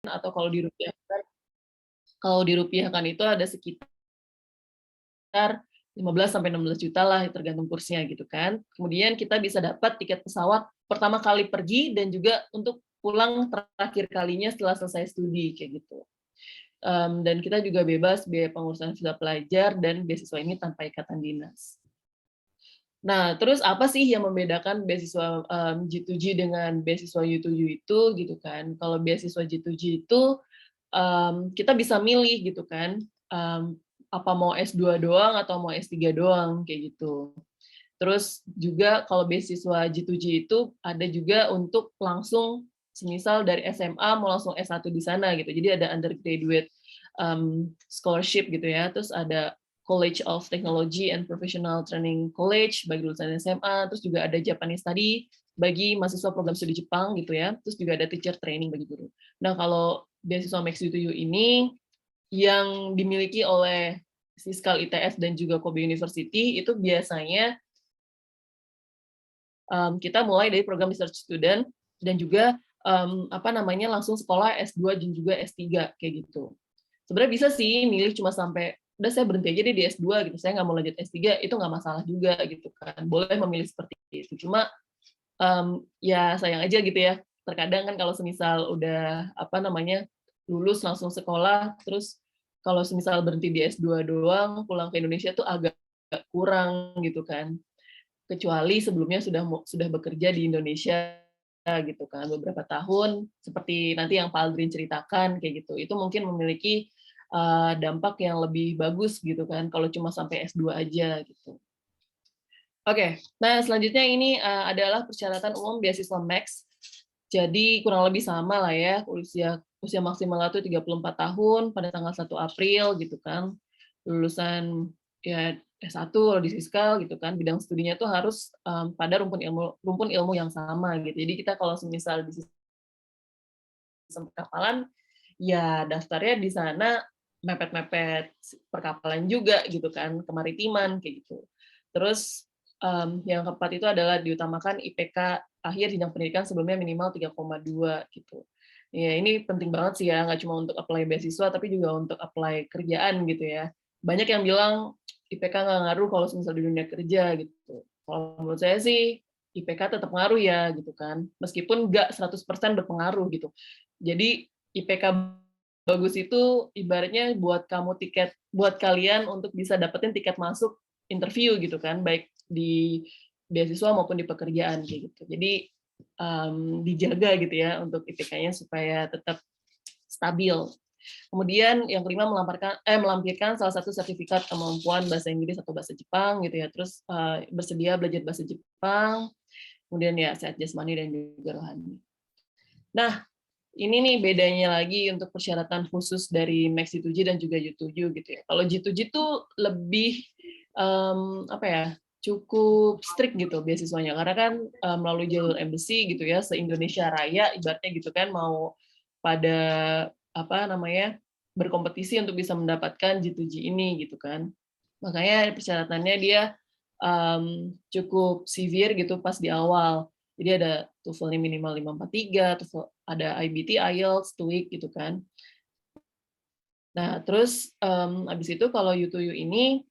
atau kalau dirupiahkan itu ada sekitar 15 sampai 16 juta lah, tergantung kursnya gitu kan. Kemudian kita bisa dapat tiket pesawat pertama kali pergi dan juga untuk pulang terakhir kalinya setelah selesai studi kayak gitu. Dan kita juga bebas biaya pengurusan visa pelajar dan beasiswa ini tanpa ikatan dinas. Nah, terus apa sih yang membedakan beasiswa G2G dengan beasiswa U2U itu gitu kan? Kalau beasiswa G2G itu kita bisa milih gitu kan, apa mau S2 doang atau mau S3 doang kayak gitu. Terus juga kalau beasiswa G2G itu ada juga untuk langsung semisal dari SMA mau langsung S1 di sana gitu. Jadi ada undergraduate scholarship gitu ya. Terus ada College of Technology and Professional Training College bagi lulusan SMA. Terus juga ada Japanese Study bagi mahasiswa program studi Jepang gitu ya. Terus juga ada teacher training bagi guru. Nah, kalau beasiswa Max U2U ini yang dimiliki oleh Siskal ITS dan juga Kobe University itu biasanya kita mulai dari program research student dan juga langsung sekolah S2 dan juga S3 kayak gitu. Sebenarnya bisa sih milih cuma sampai udah saya berhenti aja deh di S2 gitu, saya nggak mau lanjut S3, itu nggak masalah juga gitu kan, boleh memilih seperti itu. Cuma ya sayang aja gitu ya, terkadang kan kalau semisal udah lulus langsung sekolah, terus kalau semisal berhenti di S2 doang, pulang ke Indonesia tuh agak kurang gitu kan. Kecuali sebelumnya sudah bekerja di Indonesia gitu kan beberapa tahun, seperti nanti yang Pak Aldrin ceritakan kayak gitu. Itu mungkin memiliki dampak yang lebih bagus gitu kan kalau cuma sampai S2 aja gitu. Oke, nah selanjutnya ini adalah persyaratan umum beasiswa Max. Jadi kurang lebih sama lah ya, usia maksimal itu 34 tahun pada tanggal 1 April gitu kan. Lulusan ya S1 kalau di Siskal gitu kan, bidang studinya tuh harus pada rumpun ilmu yang sama gitu. Jadi kita kalau semisal di sistem perkapalan, ya daftarnya di sana mepet-mepet perkapalan juga gitu kan, kemaritiman kayak gitu. Terus yang keempat itu adalah diutamakan IPK akhir jenjang pendidikan sebelumnya minimal 3,2 gitu. Ya ini penting banget sih ya, nggak cuma untuk apply beasiswa tapi juga untuk apply kerjaan gitu ya. Banyak yang bilang IPK nggak ngaruh kalau misalnya di dunia kerja gitu. Kalau menurut saya sih IPK tetap ngaruh ya gitu kan. Meskipun nggak 100% berpengaruh gitu. Jadi IPK bagus itu ibaratnya buat kalian untuk bisa dapetin tiket masuk interview gitu kan, baik di beasiswa maupun di pekerjaan kayak gitu. Jadi dijaga gitu ya untuk IPK-nya supaya tetap stabil. Kemudian yang kelima melampirkan salah satu sertifikat kemampuan bahasa Inggris atau bahasa Jepang gitu ya. Terus bersedia belajar bahasa Jepang. Kemudian ya sehat jasmani dan juga rohani. Nah, ini nih bedanya lagi untuk persyaratan khusus dari Max G2G dan juga U2U gitu ya. Kalau G2G itu lebih cukup strict gitu beasiswanya karena kan melalui jalur embassy gitu ya, se-Indonesia Raya ibaratnya gitu kan, mau pada berkompetisi untuk bisa mendapatkan G2G ini gitu kan. Makanya persyaratannya dia cukup severe gitu pas di awal. Jadi ada TOEFL-nya minimal 543, TOEFL, ada IBT, IELTS, TOEIC gitu kan. Nah, terus habis itu kalau U2U ini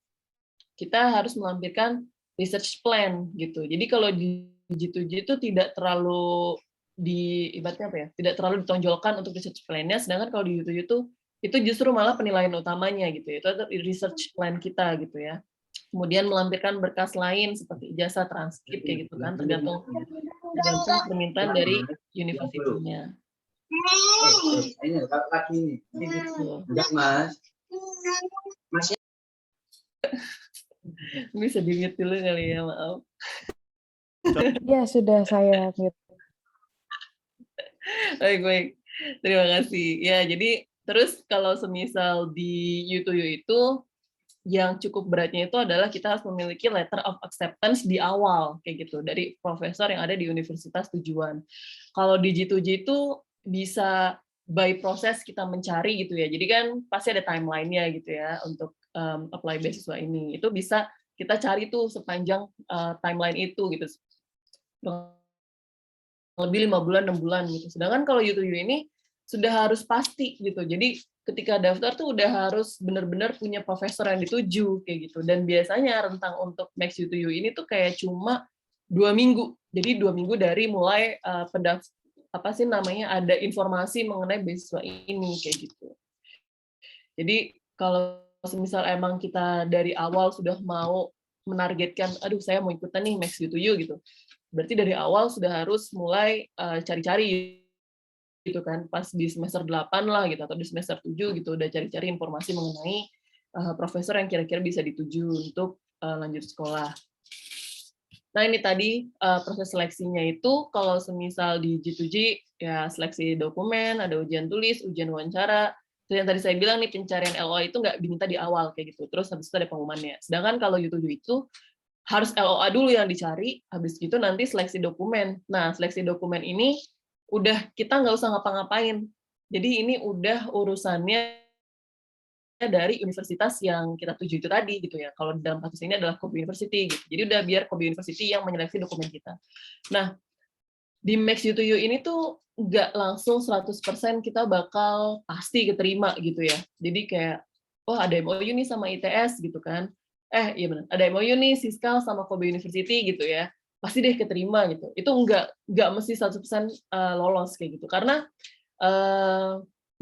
kita harus melampirkan research plan gitu. Jadi kalau di G2G itu tidak terlalu tidak terlalu ditonjolkan untuk research plan-nya, sedangkan kalau di U2U itu justru malah penilaian utamanya gitu. Itu research plan kita gitu ya. Kemudian melampirkan berkas lain seperti ijazah, transkrip kayak gitu kan, tergantung permintaan dari universitinya. Ini laki ini. Enggak, Mas. Bisa di-mute dulu kali ya, maaf. Ya, sudah saya mute. Baik. Terima kasih. Ya, jadi terus kalau semisal di U2U itu yang cukup beratnya itu adalah kita harus memiliki letter of acceptance di awal kayak gitu dari profesor yang ada di universitas tujuan. Kalau di G2G itu bisa by proses kita mencari gitu ya. Jadi kan pasti ada timeline-nya gitu ya untuk apply beasiswa ini. Itu bisa kita cari tuh sepanjang timeline itu gitu. Lebih 5 bulan, 6 bulan gitu. Sedangkan kalau U2U ini sudah harus pasti gitu. Jadi ketika daftar tuh udah harus benar-benar punya profesor yang dituju kayak gitu. Dan biasanya rentang untuk Max U2U ini tuh kayak cuma 2 minggu. Jadi 2 minggu dari mulai apa sih namanya, ada informasi mengenai beasiswa ini kayak gitu. Jadi kalau misal emang kita dari awal sudah mau menargetkan, aduh saya mau ikutan nih Max U2U gitu, berarti dari awal sudah harus mulai cari-cari gitu kan, pas di semester 8 lah gitu, atau di semester 7 gitu, udah cari-cari informasi mengenai profesor yang kira-kira bisa dituju untuk lanjut sekolah. Nah ini tadi proses seleksinya itu kalau semisal di G2G ya seleksi dokumen, ada ujian tulis, ujian wawancara. Terus yang tadi saya bilang nih pencarian LOA itu nggak diminta di awal kayak gitu. Terus habis itu ada pengumumannya. Sedangkan kalau U7 itu harus LOA dulu yang dicari, habis itu nanti seleksi dokumen. Nah seleksi dokumen ini udah kita nggak usah ngapa-ngapain. Jadi ini udah urusannya dari universitas yang kita tuju itu tadi gitu ya. Kalau dalam kasus ini adalah Kobe University gitu. Jadi udah biar Kobe University yang menyeleksi dokumen kita. Nah, di Max U2U ini tuh nggak langsung 100% kita bakal pasti keterima gitu ya. Jadi kayak, oh ada MOU nih sama ITS gitu kan. Iya benar, ada MOU nih Siskal sama Kobe University gitu ya. Pasti deh keterima gitu. Itu nggak mesti 100% lolos kayak gitu. Karena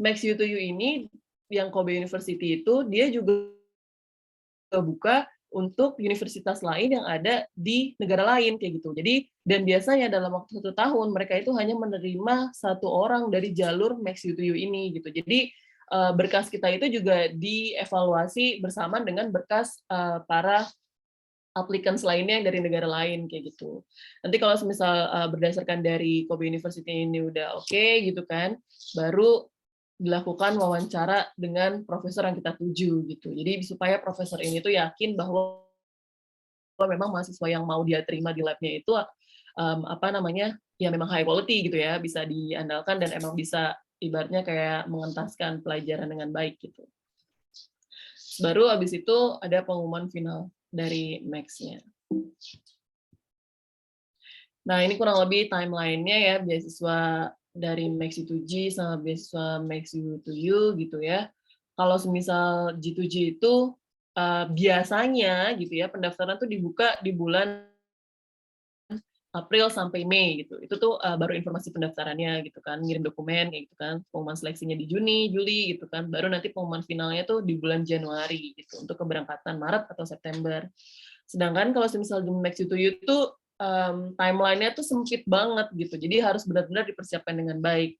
Max U2U ini yang Kobe University itu dia juga buka untuk universitas lain yang ada di negara lain kayak gitu. Jadi dan biasanya dalam waktu 1 tahun mereka itu hanya menerima 1 orang dari jalur Max U2U ini gitu. Jadi berkas kita itu juga dievaluasi bersama dengan berkas para applicants lainnya yang dari negara lain kayak gitu. Nanti kalau misal berdasarkan dari Kobe University ini udah oke gitu kan, baru dilakukan wawancara dengan profesor yang kita tuju gitu. Jadi supaya profesor ini tuh yakin bahwa memang mahasiswa yang mau dia terima di lab-nya itu apa namanya, ya memang high quality gitu ya, bisa diandalkan dan emang bisa ibaratnya kayak mengentaskan pelajaran dengan baik gitu. Baru habis itu ada pengumuman final dari Max-nya. Nah, ini kurang lebih timeline-nya ya, beasiswa dari Max U2G sama beasiswa Max U2U gitu ya. Kalau semisal G2G itu biasanya gitu ya, pendaftaran tuh dibuka di bulan April sampai Mei gitu. Itu tuh baru informasi pendaftarannya gitu kan, ngirim dokumen kayak gitu kan. Pengumuman seleksinya di Juni, Juli gitu kan. Baru nanti pengumuman finalnya tuh di bulan Januari gitu untuk keberangkatan Maret atau September. Sedangkan kalau semisal di Max U2U itu timeline-nya tuh sempit banget gitu. Jadi harus benar-benar dipersiapkan dengan baik.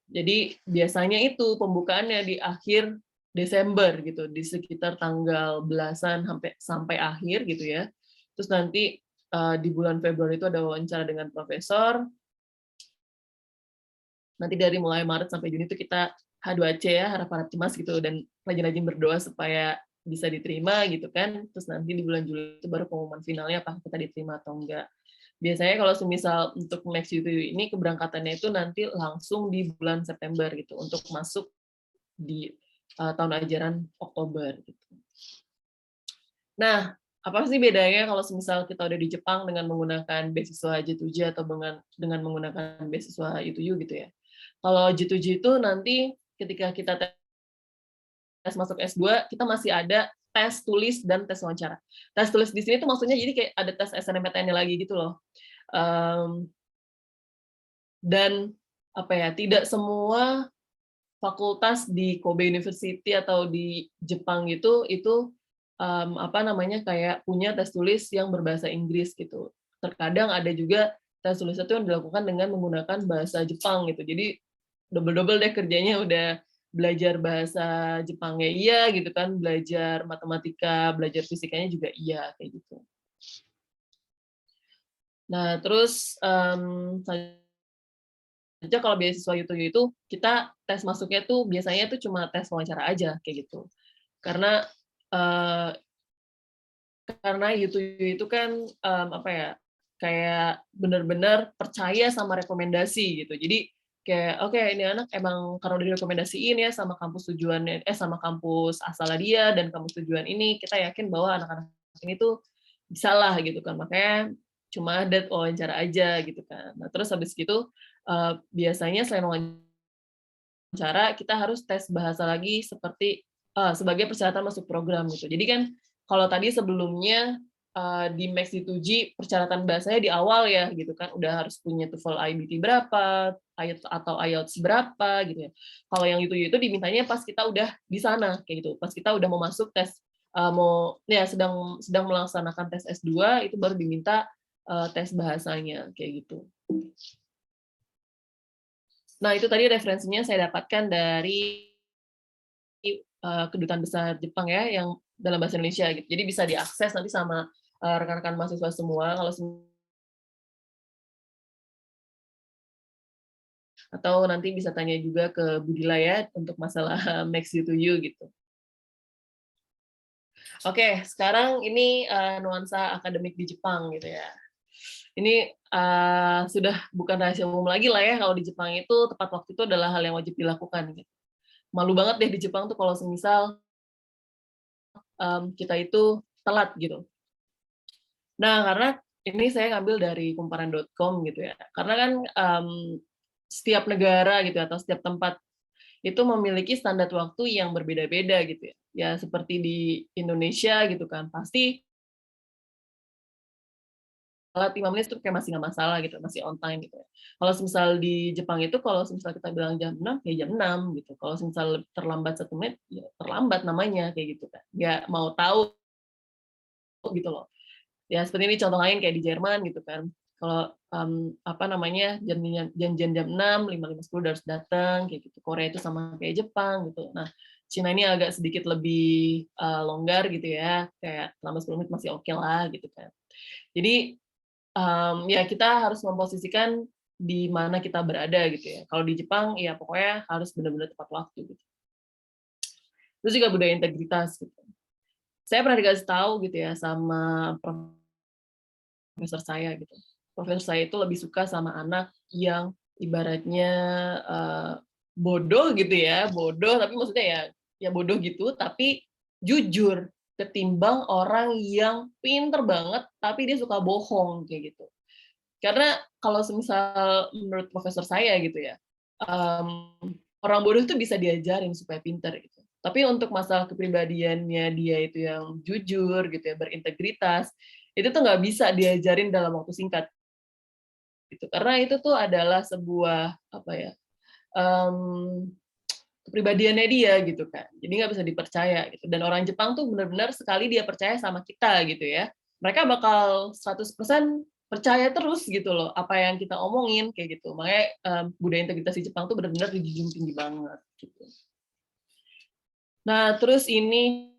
Jadi biasanya itu pembukaannya di akhir Desember gitu, di sekitar tanggal belasan sampai akhir gitu ya. Terus nanti di bulan Februari itu ada wawancara dengan profesor. Nanti dari mulai Maret sampai Juni itu kita H2C ya, harap-harap cemas gitu, dan rajin-rajin berdoa supaya bisa diterima gitu kan. Terus nanti di bulan Juli itu baru pengumuman finalnya apakah kita diterima atau enggak. Biasanya kalau semisal untuk Max U2U ini keberangkatannya itu nanti langsung di bulan September gitu untuk masuk di tahun ajaran Oktober gitu. Nah, apa sih bedanya kalau semisal kita udah di Jepang dengan menggunakan beasiswa J2J atau dengan menggunakan beasiswa U2U gitu ya. Kalau J2J itu nanti ketika kita tes masuk S2, kita masih ada tes tulis dan tes wawancara. Tes tulis di sini tuh maksudnya jadi kayak ada tes SNMPTN lagi gitu loh. Dan apa ya, tidak semua fakultas di Kobe University atau di Jepang itu apa namanya kayak punya tes tulis yang berbahasa Inggris gitu. Terkadang ada juga tes tulis itu yang dilakukan dengan menggunakan bahasa Jepang gitu. Jadi double-double deh kerjanya, udah belajar bahasa Jepangnya iya gitu kan, belajar matematika, belajar fisikanya juga iya kayak gitu. Nah, terus aja kalau beasiswa U2U itu kita tes masuknya tuh biasanya tuh cuma tes wawancara aja kayak gitu. Karena U2U itu kan apa ya, kayak benar-benar percaya sama rekomendasi gitu. Jadi kayak oke, ini anak emang karena udah direkomendasiin ya sama kampus tujuannya sama kampus asalnya dia dan kampus tujuan ini, kita yakin bahwa anak-anak ini tuh bisa lah gitu kan. Makanya cuma ada wawancara aja gitu kan. Nah, terus habis gitu biasanya selain wawancara cara kita harus tes bahasa lagi seperti sebagai persyaratan masuk program gitu. Jadi kan kalau tadi sebelumnya di Max D2G persyaratan bahasanya di awal ya gitu kan, udah harus punya TOEFL IBT berapa, IELTS atau IELTS berapa gitu ya. Kalau yang itu dimintanya pas kita udah di sana kayak gitu, pas kita udah mau masuk tes mau ya sedang melaksanakan tes S2 itu baru diminta tes bahasanya kayak gitu. Nah, itu tadi referensinya saya dapatkan dari Kedutaan Besar Jepang ya, yang dalam bahasa Indonesia gitu. Jadi bisa diakses nanti sama rekan-rekan mahasiswa semua kalau atau nanti bisa tanya juga ke Budila ya untuk masalah Max U2U gitu. Oke, sekarang ini nuansa akademik di Jepang gitu ya. Ini sudah bukan rahasia umum lagi lah ya, kalau di Jepang itu tepat waktu itu adalah hal yang wajib dilakukan. Gitu. Malu banget deh di Jepang tuh kalau semisal kita itu telat gitu. Nah, karena ini saya ngambil dari kumparan.com gitu ya. Karena kan setiap negara gitu atau setiap tempat itu memiliki standar waktu yang berbeda-beda gitu ya. Ya seperti di Indonesia gitu kan, pasti telat 5 menit itu kayak masih nggak masalah gitu, masih on time gitu ya. Kalau misal di Jepang itu kalau misal kita bilang jam 6, ya jam 6 gitu. Kalau misal terlambat 1 menit, ya terlambat namanya kayak gitu kan. Nggak mau tahu gitu loh. Ya seperti ini contoh lain kayak di Jerman gitu kan. Kalau apa namanya janjian jam 6, 5:10 udah harus datang kayak gitu. Korea itu sama kayak Jepang gitu. Nah, Cina ini agak sedikit lebih longgar gitu ya, kayak selama 10 menit masih oke lah gitu kan. Jadi ya kita harus memposisikan di mana kita berada gitu ya. Kalau di Jepang ya pokoknya harus benar-benar tepat waktu gitu. Terus juga budaya integritas gitu. Saya pernah dikasih tahu gitu ya sama profesor saya gitu. Profesor saya itu lebih suka sama anak yang ibaratnya bodoh gitu ya, bodoh tapi maksudnya ya bodoh gitu tapi jujur ketimbang orang yang pinter banget tapi dia suka bohong kayak gitu. Karena kalau semisal menurut profesor saya gitu ya, orang bodoh itu bisa diajarin supaya pinter gitu. Tapi untuk masalah kepribadiannya dia itu yang jujur gitu ya, berintegritas, itu tuh nggak bisa diajarin dalam waktu singkat gitu. Karena itu tuh adalah sebuah apa ya, kepribadiannya dia gitu kan. Jadi nggak bisa dipercaya gitu. Dan orang Jepang tuh benar-benar sekali dia percaya sama kita gitu ya, mereka bakal 100% percaya terus gitu loh apa yang kita omongin kayak gitu. Makanya budaya integritas di Jepang tuh benar-benar dijunjung tinggi banget gitu. Nah, terus ini